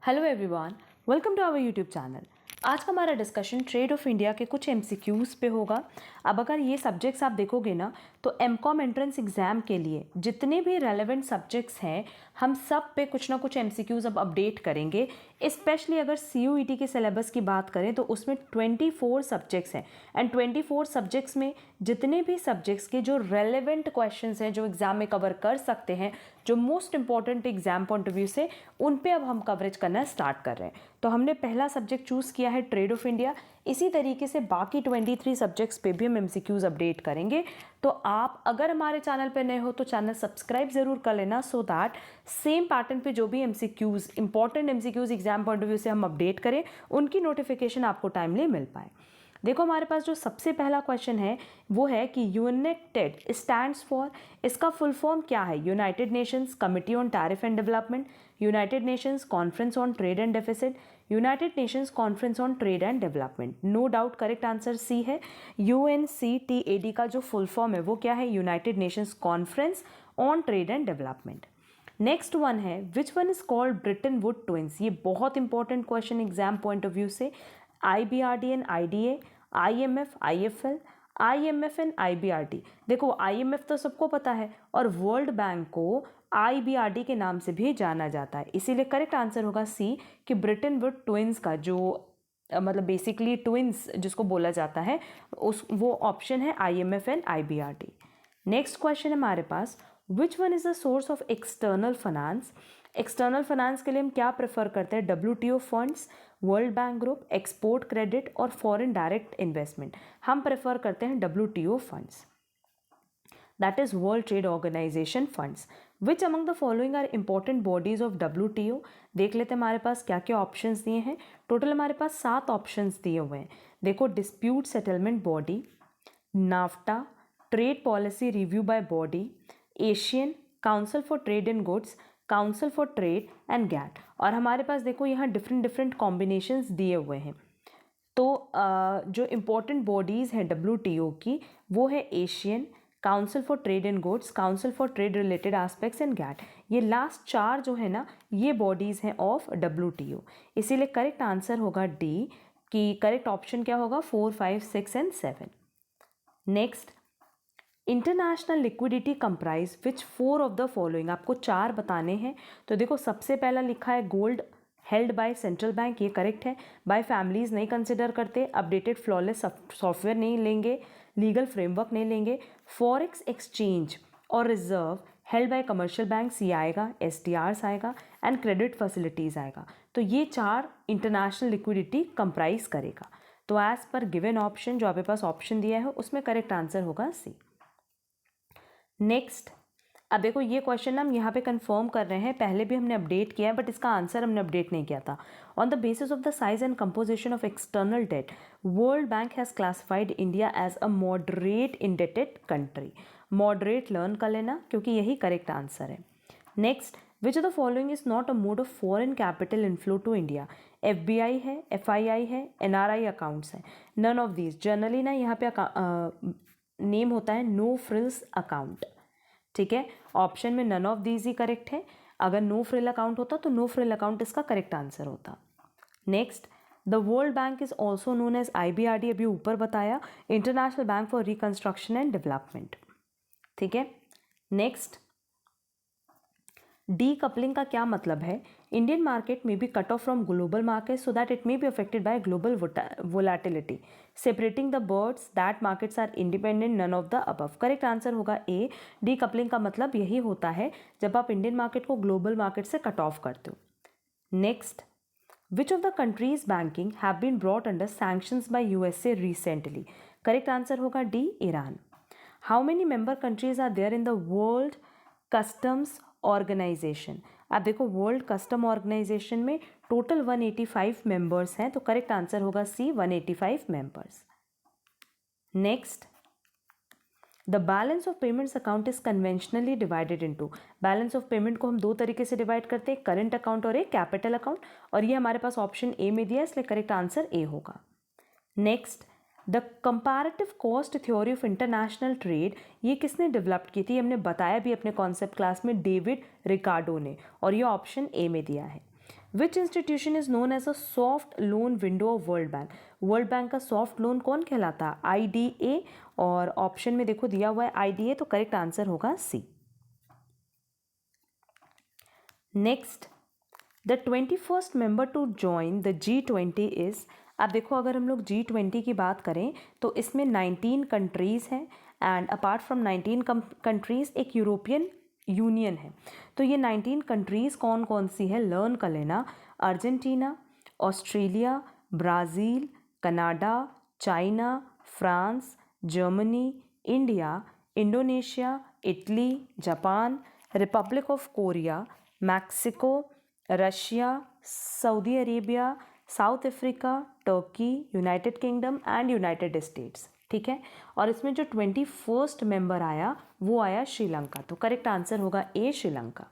Hello everyone, welcome to our YouTube channel. आज का हमारा डिस्कशन ट्रेड ऑफ इंडिया के कुछ एमसीक्यूज़ पे होगा। अब अगर ये सब्जेक्ट्स आप देखोगे ना तो एमकॉम एंट्रेंस एग्ज़ाम के लिए जितने भी रेलेवेंट सब्जेक्ट्स हैं हम सब पे कुछ ना कुछ एमसीक्यूज़ अब अपडेट करेंगे। स्पेशली अगर सीयूईटी के सिलेबस की बात करें तो उसमें 24 सब्जेक्ट्स हैं एंड 24 सब्जेक्ट्स में जितने भी सब्जेक्ट्स के जो रेलेवेंट क्वेश्चंस हैं जो एग्ज़ाम में कवर कर सकते हैं, जो most important exam point of view से, उन पे अब हम कवरेज करना स्टार्ट कर रहे हैं। तो हमने पहला सब्जेक्ट चूज़ किया है ट्रेड ऑफ इंडिया। इसी तरीके से बाकी 23 सब्जेक्ट्स पे भी हम एमसीक्यूज़ अपडेट करेंगे। तो आप अगर हमारे चैनल पे नए हो तो चैनल सब्सक्राइब ज़रूर कर लेना सो दैट सेम पैटर्न पे जो भी MCQs important MCQs exam point of view से हम अपडेट करें उनकी नोटिफिकेशन आपको टाइमली मिल पाए। देखो हमारे पास जो सबसे पहला क्वेश्चन है वो है कि यूनेटेड स्टैंड्स फॉर, इसका फुल फॉर्म क्या है? United Nations committee on tariff and development, United Nations conference on trade and deficit, United Nations conference on trade and development. No doubt correct answer C है। UNCTAD का जो full form है वो क्या है? United Nations conference on trade and development. Next one है which one is called Bretton Woods twins. ये बहुत important question exam point of view से। IBRD and IDA, IMF, IFL, IMF and IBRD। देखो IMF तो सबको पता है और वर्ल्ड बैंक को IBRD के नाम से भी जाना जाता है, इसीलिए करेक्ट आंसर होगा सी कि ब्रिटेन वुड ट्विंस का जो मतलब बेसिकली ट्विंस जिसको बोला जाता है उस वो ऑप्शन है IMF and IBRD। Next question है हमारे पास which one is the source of external finance. External finance के लिए हम क्या प्रेफर करते हैं? WTO funds, world bank group, export credit और फॉरेन डायरेक्ट इन्वेस्टमेंट। हम प्रेफर करते हैं WTO funds, that is world trade organisation funds. Which among the following are important bodies of WTO। देख लेते हैं हमारे पास क्या क्या ऑप्शंस दिए हैं। टोटल हमारे पास 7 ऑप्शंस दिए हुए हैं। देखो dispute settlement body, NAFTA, trade policy review by body, Asian, council for trade and goods, council for trade and GATT. और हमारे पास देखो यहाँ डिफरेंट कॉम्बिनेशंस दिए हुए हैं। तो जो इम्पोर्टेंट बॉडीज़ हैं WTO की वो है Asian, council for trade and goods, council for trade related aspects and GATT. ये लास्ट 4 जो है ना ये बॉडीज़ हैं ऑफ WTO, इसीलिए करेक्ट आंसर होगा डी कि करेक्ट ऑप्शन क्या होगा 4, 5, 6 and 7। Next, international liquidity comprise which 4 of the following. आपको 4 बताने हैं। तो देखो सबसे पहला लिखा है gold held by central bank, ये करेक्ट है। बाय फैमिलीज नहीं कंसिडर करते, अपडेटेड फ्लॉलेस सॉफ्टवेयर नहीं लेंगे, लीगल फ्रेमवर्क नहीं लेंगे, फॉरेक्स एक्सचेंज और reserve held by commercial banks ये आएगा, SDRs आएगा एंड क्रेडिट फैसिलिटीज़ आएगा। तो ये 4 इंटरनेशनल लिक्विडिटी कंप्राइज करेगा। तो एज पर गिवन ऑप्शन जो आपके पास ऑप्शन दिया है उसमें करेक्ट आंसर होगा सी। नेक्स्ट, अब देखो ये क्वेश्चन हम यहाँ पे कंफर्म कर रहे हैं, पहले भी हमने अपडेट किया है बट इसका आंसर हमने अपडेट नहीं किया था। On the basis of the size and composition of external debt World Bank has classified India as a moderate indebted country. Moderate learn कर लेना क्योंकि यही करेक्ट आंसर है। Next, which of the following is not a mode of foreign capital inflow to India. FBI है, FII है, NRI accounts है। None of these. Generally ना यहाँ पे नेम होता है नो फ्रिल्स अकाउंट, ठीक है। ऑप्शन में नन ऑफ दीज ही करेक्ट है। अगर नो फ्रिल अकाउंट होता तो नो फ्रिल अकाउंट इसका करेक्ट आंसर होता। Next, the World Bank is also known as IBRD, अभी ऊपर बताया, International Bank for Reconstruction and Development, ठीक है। नेक्स्ट, डीकपलिंग का क्या मतलब है? इंडियन मार्केट में be cut off from global market so that it may be affected by global volatility, separating the birds that markets are independent, none of the above. Correct answer होगा A. Decoupling का मतलब यही होता है जब आप Indian market को global market से कट ऑफ करते हो। Next, which of the countries banking have been brought under sanctions by USA recently. Correct answer होगा D, Iran. How many member countries are there in the world customs organisation. अब देखो world custom organisation में total 185 members हैं, तो correct answer होगा C 185 members. Next, the balance of payments account is conventionally divided into. Balance of payment को हम 2 तरीके से डिवाइड करते हैं, करंट अकाउंट और एक कैपिटल अकाउंट, और ये हमारे पास ऑप्शन ए में दिया है इसलिए करेक्ट आंसर ए होगा। Next, the comparative cost theory of international trade, ये किसने डेवलप की थी? हमने बताया भी अपने कॉन्सेप्ट क्लास में, डेविड रिकार्डो ने, और ये ऑप्शन ए में दिया है। Which institution is known as a soft loan window of World Bank? World Bank का सॉफ्ट लोन कौन कहलाता है? IDA, और ऑप्शन में देखो दिया हुआ है IDA, तो करेक्ट आंसर होगा C. Next, the 21st member to join the G20 is, अब देखो अगर हम लोग G20 की बात करें तो इसमें 19 कंट्रीज़ हैं, एंड अपार्ट फ्रॉम 19 कंट्रीज़ एक यूरोपियन यूनियन है। तो ये 19 कंट्रीज़ कौन कौन सी है, लर्न कर लेना। Argentina, Australia, Brazil, Canada, China, France, Germany, India, Indonesia, Italy, Japan, Republic of Korea, Mexico, Russia, Saudi Arabia, south Africa, Turkey, United kingdom and United states. ठीक है, और इसमें जो 21st मेंबर आया वो आया श्रीलंका, तो करेक्ट आंसर होगा A, Sri Lanka.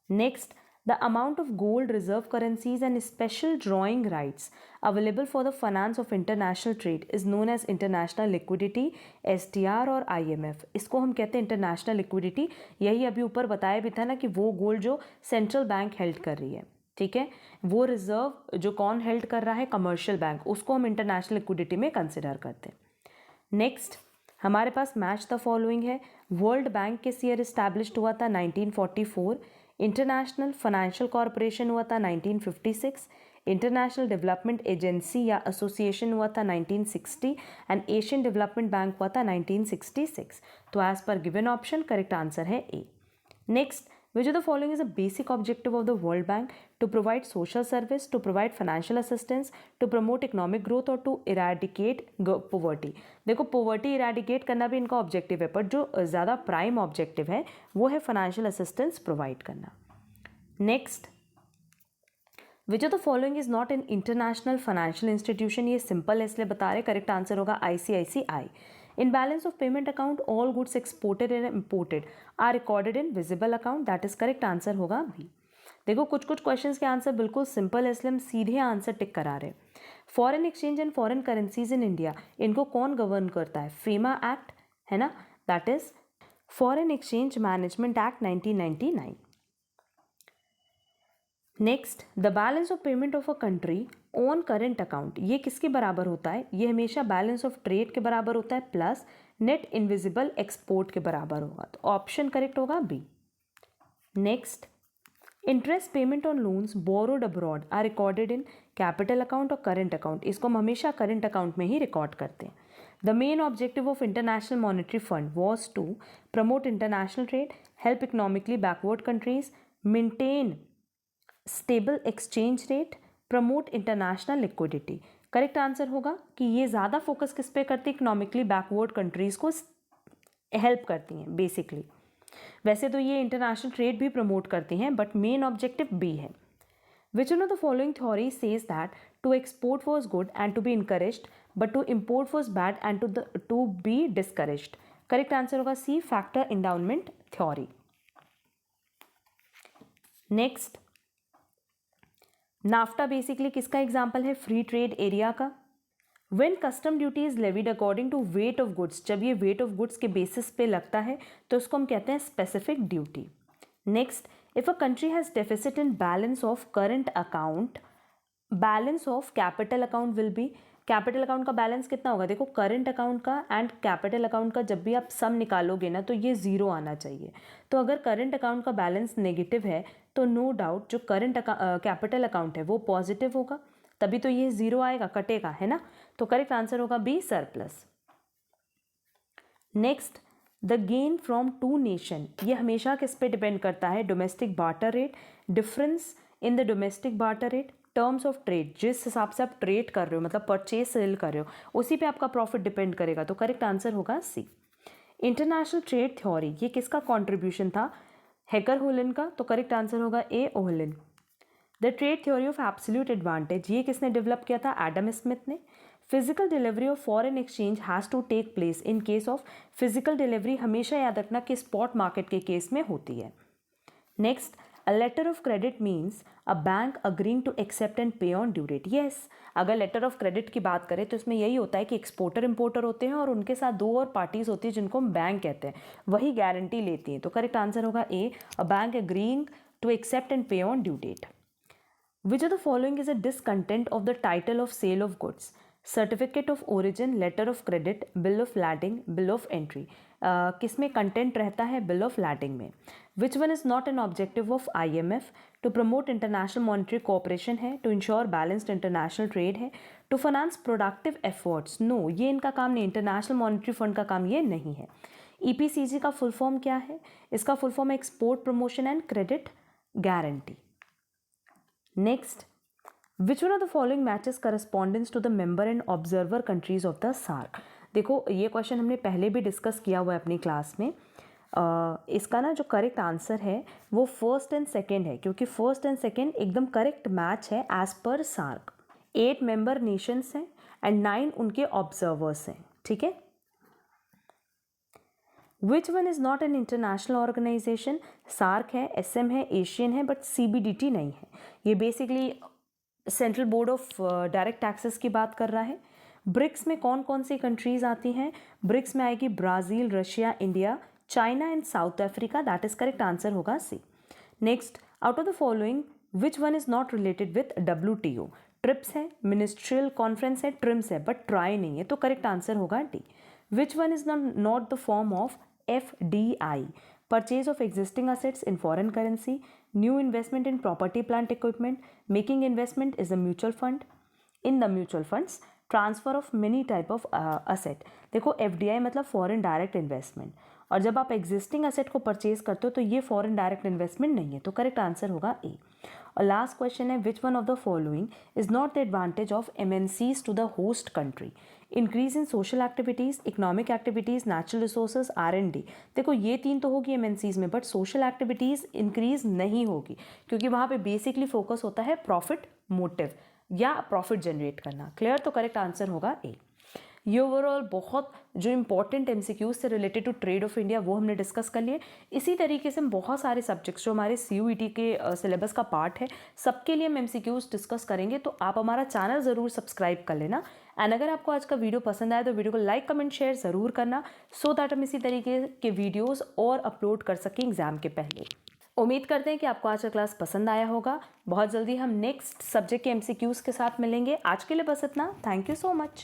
Next, the amount of gold reserve currencies and special drawing rights available for the finance of international trade is known as international liquidity, SDR और IMF। इसको हम कहते हैं इंटरनेशनल लिक्विडिटी। यही अभी ऊपर बताया भी था ना कि वो गोल्ड जो सेंट्रल बैंक हेल्ड कर रही है, ठीक है, वो रिजर्व जो कौन हेल्ड कर रहा है, कमर्शियल बैंक, उसको हम इंटरनेशनल लिक्विडिटी में कंसिडर करते हैं। नेक्स्ट हमारे पास मैच द फॉलोइंग है। वर्ल्ड बैंक किस ईयर इस्टेब्लिश्ड हुआ था? 1944। इंटरनेशनल फाइनेंशियल कॉरपोरेशन हुआ था 1956। इंटरनेशनल डेवलपमेंट एजेंसी या एसोसिएशन हुआ था 1960 एंड एशियन डेवलपमेंट बैंक हुआ था 1966। तो as per given option correct answer है A. Next, which of the following is a basic objective of the World Bank? To provide social service, to provide financial assistance, to promote economic growth और to eradicate poverty। देखो poverty eradicate करना भी इनका objective है, पर जो ज़्यादा prime objective है वो है फाइनेंशियल असिस्टेंस प्रोवाइड करना। Next, which of the following is not an international financial institution? ये सिंपल है इसलिए बता रहे, करेक्ट आंसर होगा ICICI। In balance of payment account, all goods exported and imported are recorded in visible account, that is correct answer होगा B। देखो कुछ कुछ क्वेश्चंस के आंसर बिल्कुल सिंपल है इसलिए हम सीधे आंसर टिक करा रहे हैं। Foreign exchange and foreign currencies in India, इनको कौन गवर्न करता है? FEMA एक्ट है ना, that is foreign exchange management act 1999। Next, the balance of payment of a country on current account, ये किसके बराबर होता है? ये हमेशा बैलेंस ऑफ ट्रेड के बराबर होता है प्लस नेट इनविजिबल एक्सपोर्ट के बराबर होगा, तो ऑप्शन करेक्ट होगा B. Next, interest payment on loans borrowed abroad are recorded in capital account और करेंट अकाउंट, इसको हम हमेशा करेंट अकाउंट में ही रिकॉर्ड करते हैं। The main objective of International Monetary Fund was to promote international trade, help economically backward countries, maintain stable exchange rate, promote international liquidity. Correct answer होगा कि ये ज़्यादा फोकस किस पे करती है? इकोनॉमिकली बैकवर्ड कंट्रीज़ को हेल्प करती हैं बेसिकली। वैसे तो ये इंटरनेशनल ट्रेड भी प्रमोट करती हैं, बट मेन ऑब्जेक्टिव बी है। Which one of the following theory says that to export was good and to be encouraged but to import was bad and to be discouraged? Correct answer होगा C, factor endowment theory. Next, NAFTA basically किसका example है? Free trade area का। When custom duty is levied according to weight of goods, जब ये weight of goods के basis पे लगता है तो उसको हम कहते हैं specific duty. Next, if a country has deficit in balance of current account, balance of capital account will be, capital account का बैलेंस कितना होगा? देखो करंट अकाउंट का एंड कैपिटल अकाउंट का जब भी आप सम निकालोगे ना तो ये ज़ीरो आना चाहिए। तो अगर करंट अकाउंट का बैलेंस नेगेटिव है तो नो डाउट जो करंट कैपिटल अकाउंट है वो पॉजिटिव होगा, तभी तो ये ज़ीरो आएगा, कटेगा, है ना। तो करेक्ट आंसर होगा B, surplus. Next, the gain from to nation, ये हमेशा किस पे डिपेंड करता है? Domestic barter rate, difference in the domestic barter rate, terms of trade, जिस हिसाब से आप ट्रेड कर रहे हो मतलब परचेज सेल कर रहे हो उसी पे आपका प्रॉफिट डिपेंड करेगा, तो करेक्ट आंसर होगा सी। इंटरनेशनल ट्रेड थ्योरी, ये किसका कॉन्ट्रीब्यूशन था? हेकर होलन का, तो करेक्ट आंसर होगा A, Ohlin. The trade theory of absolute advantage, ये किसने डेवलप किया था? एडम स्मिथ ने। Physical delivery of foreign exchange has to take place in case of, physical delivery हमेशा याद रखना कि स्पॉट मार्केट के केस में होती है। Next, a letter of credit means a bank agreeing to accept and pay on due date. Yes, अगर letter of credit की बात करें तो इसमें यही होता है कि एक्सपोर्टर इंपोर्टर होते हैं और उनके साथ दो और पार्टीज होती है जिनको हम बैंक कहते हैं, वही गारंटी लेती हैं। तो करेक्ट आंसर होगा A, a bank agreeing to accept and pay on due date. Which of the following is a discontent of the title of sale of goods? Certificate of origin, letter of credit, bill of lading, bill of entry. किस में content रहता है? Bill of lading में। Which one is not an objective of IMF? To promote international monetary cooperation है, to ensure balanced international trade है, to finance productive efforts. No, ये इनका काम नहीं, इंटरनेशनल मॉनिटरी फंड का काम ये नहीं है। EPCG का फुल फॉर्म क्या है? इसका फुल फॉर्म है export promotion and credit guarantee. Next, which one of the following matches correspondence to the member and observer countries of the SAARC? देखो, ये क्वेश्चन हमने पहले भी डिस्कस किया हुआ है अपनी क्लास में। इसका ना जो करेक्ट आंसर है वो फर्स्ट एंड सेकेंड है, क्योंकि फर्स्ट एंड सेकेंड एकदम करेक्ट मैच है as per SAARC. 8 member nations हैं एंड 9 उनके ऑब्जर्वर्स हैं, ठीक है। Which one is not an international organization? SAARC है, SM है, एशियन है, बट CBDT नहीं है। ये basically central board of direct taxes की बात कर रहा है। ब्रिक्स में कौन कौन सी कंट्रीज आती हैं? ब्रिक्स में आएगी Brazil, Russia, India, China and south Africa. That is correct answer होगा C। Next, out of the following which one is not related with WTO? Trips है, मिनिस्ट्रियल कॉन्फ्रेंस है, ट्रिम्स है, बट ट्राई नहीं है, तो correct answer होगा D। Which one is not the form of FDI? Purchase of existing assets in foreign currency, new investment in property, plant, equipment, making investment is a mutual fund. In the mutual funds, transfer of many type of asset. देखो, FDI मतलब foreign direct investment, और जब आप existing asset को purchase करते हो तो ये foreign direct investment नहीं है, तो correct answer होगा A। और लास्ट क्वेश्चन है, which one of the following is not the advantage of MNCs to the host country? Increase in social activities, economic activities, natural resources, R&D। देखो, ये 3 तो होगी MNCs में, बट सोशल एक्टिविटीज़ इंक्रीज नहीं होगी, क्योंकि वहाँ पे बेसिकली फोकस होता है प्रॉफिट मोटिव या प्रॉफिट जनरेट करना। क्लियर? तो करेक्ट आंसर होगा A। ये ओवरऑल बहुत जो इंपॉर्टेंट MCQs से related to trade of India वो हमने डिस्कस कर लिए। इसी तरीके से हम बहुत सारे सब्जेक्ट्स जो हमारे CUET के सिलेबस का पार्ट है सबके लिए हम MCQs डिस्कस करेंगे, तो आप हमारा चैनल ज़रूर सब्सक्राइब कर लेना। एंड अगर आपको आज का वीडियो पसंद आया तो वीडियो को लाइक, कमेंट, शेयर ज़रूर करना, सो दैट हम इसी तरीके के वीडियोज़ और अपलोड कर सकें एग्जाम के पहले। उम्मीद करते हैं कि आपको आज का क्लास पसंद आया होगा। बहुत जल्दी हम नेक्स्ट सब्जेक्ट के MCQs के साथ मिलेंगे। आज के लिए बस इतना। Thank you so much.